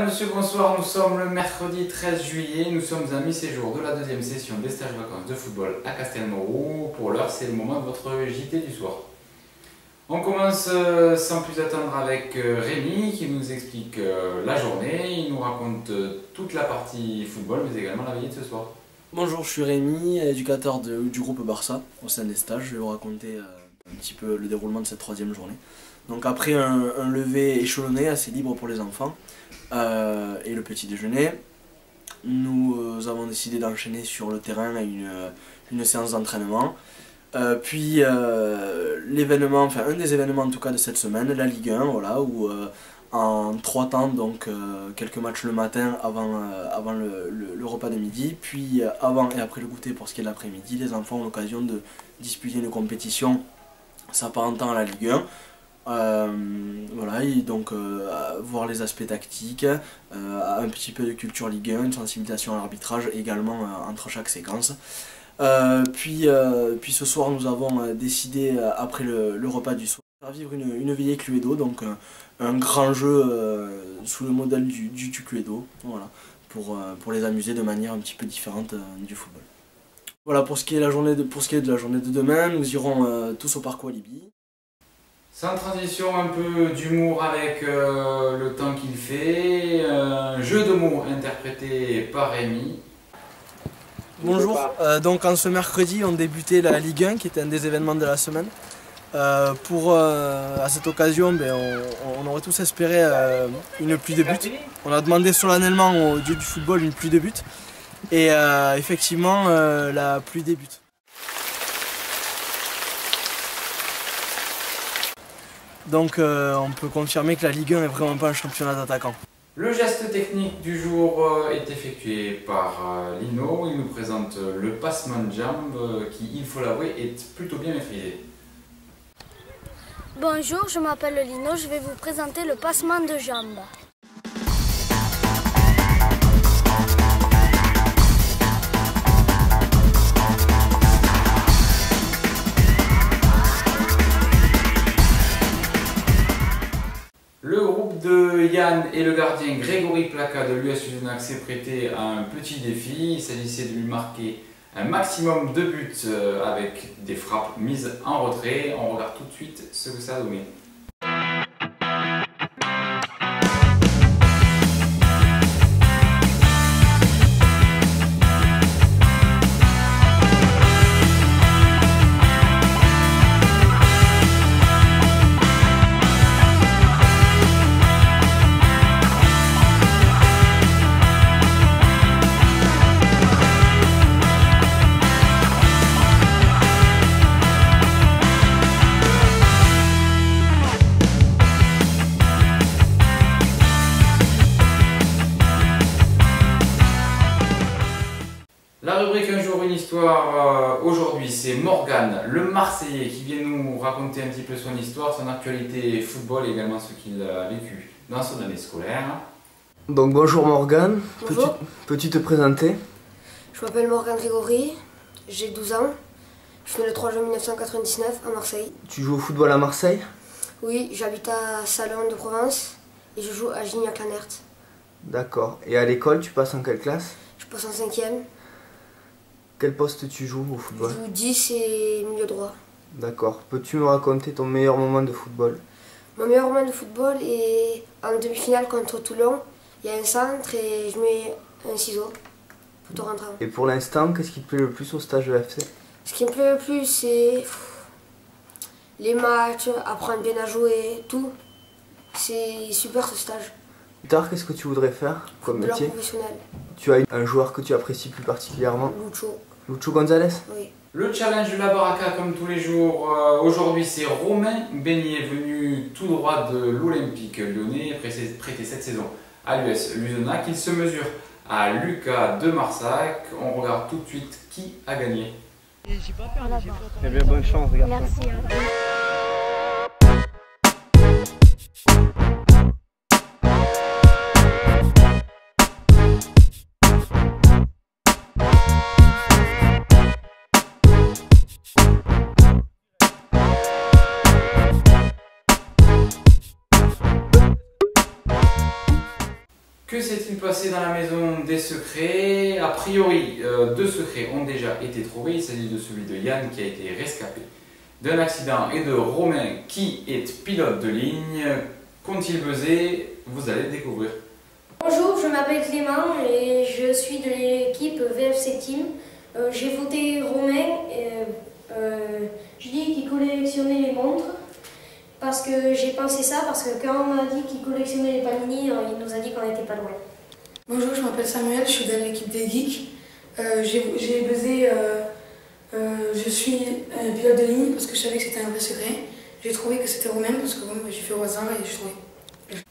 Mesdames, Messieurs, bonsoir. Nous sommes le mercredi 13 juillet. Nous sommes à mi-séjour de la deuxième session des stages vacances de football à Castelmourou. Pour l'heure, c'est le moment de votre JT du soir. On commence sans plus attendre avec Rémi qui nous explique la journée. Il nous raconte toute la partie football, mais également la veillée de ce soir. Bonjour, je suis Rémi, éducateur du groupe Barça au sein des stages. Je vais vous raconter un petit peu le déroulement de cette troisième journée. Donc après un lever échelonné assez libre pour les enfants et le petit déjeuner, nous avons décidé d'enchaîner sur le terrain à une séance d'entraînement. Puis l'événement, enfin un des événements en tout cas de cette semaine, la Ligue 1, voilà, où en 3 temps, donc quelques matchs le matin avant le repas de midi, puis avant et après le goûter pour ce qui est de l'après-midi, les enfants ont l'occasion de disputer une compétition s'apparentant à la Ligue 1. Voilà, et donc voir les aspects tactiques, un petit peu de culture Ligue 1, une sensibilisation à l'arbitrage également entre chaque séquence. Puis ce soir nous avons décidé après le repas du soir de faire vivre une veillée Cluedo, donc un grand jeu sous le modèle du Cluedo, voilà, pour les amuser de manière un petit peu différente du football. Voilà, pour ce qui est de la journée de demain, nous irons tous au parc Walibi. Sans transition, un peu d'humour avec le temps qu'il fait, un jeu de mots interprété par Rémi. Bonjour, donc en ce mercredi on débutait la Ligue 1 qui était un des événements de la semaine. À cette occasion, on aurait tous espéré une pluie de buts. On a demandé solennellement au dieu du football une pluie de buts et effectivement la pluie débute. Donc on peut confirmer que la Ligue 1 n'est vraiment pas un championnat d'attaquants. Le geste technique du jour est effectué par Lino. Il nous présente le passement de jambe qui, il faut l'avouer, est plutôt bien maîtrisé. Bonjour, je m'appelle Lino, je vais vous présenter le passement de jambe. Le groupe de Yann et le gardien Grégory Placa de l'US Luzenac s'est prêté à un petit défi. Il s'agissait de lui marquer un maximum de buts avec des frappes mises en retrait. On regarde tout de suite ce que ça a donné. La rubrique Un jour une histoire, aujourd'hui c'est Morgan, le Marseillais, qui vient nous raconter un petit peu son histoire, son actualité football et également ce qu'il a vécu dans son année scolaire. Donc bonjour Morgan, Bonjour. peux-tu te présenter? Je m'appelle Morgan Grégory, j'ai 12 ans, je suis né le 3 juin 1999 à Marseille. Tu joues au football à Marseille? Oui, j'habite à Salon de Provence et je joue à Gignac-Lanert. D'accord. Et à l'école, tu passes en quelle classe? Je passe en 5e, Quel poste tu joues au je football? joue 10 et milieu droit. D'accord. Peux-tu me raconter ton meilleur moment de football? Mon meilleur moment de football est en demi-finale contre Toulon. Il y a un centre et je mets un ciseau pour tout rentrer. Et pour l'instant, qu'est-ce qui te plaît le plus au stage de FC? Ce qui me plaît le plus, c'est les matchs, apprendre bien à jouer, tout. C'est super ce stage. Plus tard, qu'est-ce que tu voudrais faire comme Footballeur métier? professionnel, Tu as un joueur que tu apprécies plus particulièrement? Lucho, Lucho Gonzalez? oui. Le challenge de la Baraka, comme tous les jours, aujourd'hui c'est Romain Beignet, venu tout droit de l'Olympique Lyonnais, prêté cette saison à l'US Luzenac. Il se mesure à Lucas de Marsac. On regarde tout de suite qui a gagné. Eh bien, bonne chance, regarde. Merci. Que s'est-il passé dans la maison des secrets? A priori, 2 secrets ont déjà été trouvés. Il s'agit de celui de Yann qui a été rescapé d'un accident et de Romain qui est pilote de ligne. Qu'ont-ils buzzé? Vous allez le découvrir. Bonjour, je m'appelle Clément et je suis de l'équipe VFC Team. J'ai voté Romain. Je dis qu'il collectionnait les montres parce que j'ai pensé ça, parce que quand on m'a dit qu'il collectionnait les panini, il nous a dit qu'on n'était pas loin. Bonjour, je m'appelle Samuel, je suis dans l'équipe des geeks. J'ai buzzé, je suis pilote de ligne parce que je savais que c'était un vrai secret. J'ai trouvé que c'était Romain parce que bon, j'ai fait au hasard et je trouvais.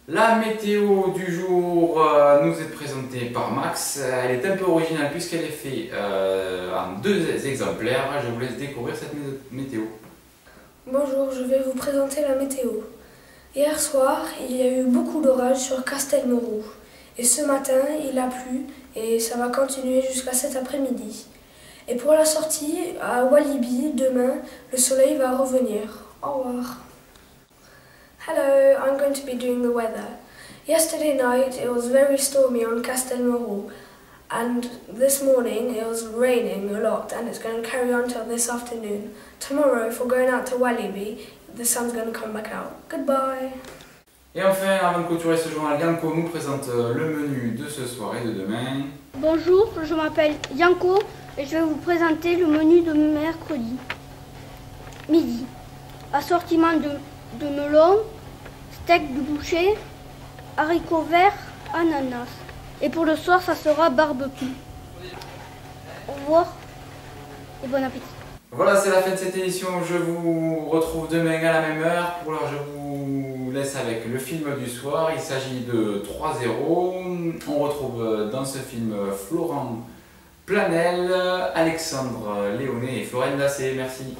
La météo du jour nous est présentée par Max. Elle est un peu originale puisqu'elle est faite en 2 exemplaires. Je vous laisse découvrir cette météo. Bonjour, je vais vous présenter la météo. Hier soir, il y a eu beaucoup d'orages sur Castelmoron. Et ce matin, il a plu et ça va continuer jusqu'à cet après-midi. Et pour la sortie, à Walibi, demain, le soleil va revenir. Au revoir. Hello, I'm going to be doing the weather. Yesterday night it was very stormy on Castelmoron, and this morning it was raining a lot, and it's going to carry on till this afternoon. Tomorrow, if we're going out to Walibi, the sun's going to come back out. Goodbye. Et enfin, avant de clôturer ce journal, Yanko nous présente le menu de ce soir et de demain. Bonjour, je m'appelle Yanko et je vais vous présenter le menu de mercredi. Midi. Assortiment de melon, steak de boucher, haricots verts, ananas. Et pour le soir, ça sera barbecue. Au revoir et bon appétit. Voilà, c'est la fin de cette édition. Je vous retrouve demain à la même heure. Pour l'heure, je vous laisse avec le film du soir. Il s'agit de 3-0. On retrouve dans ce film Florent Planel, Alexandre Léonet et Florent Dassé. Merci.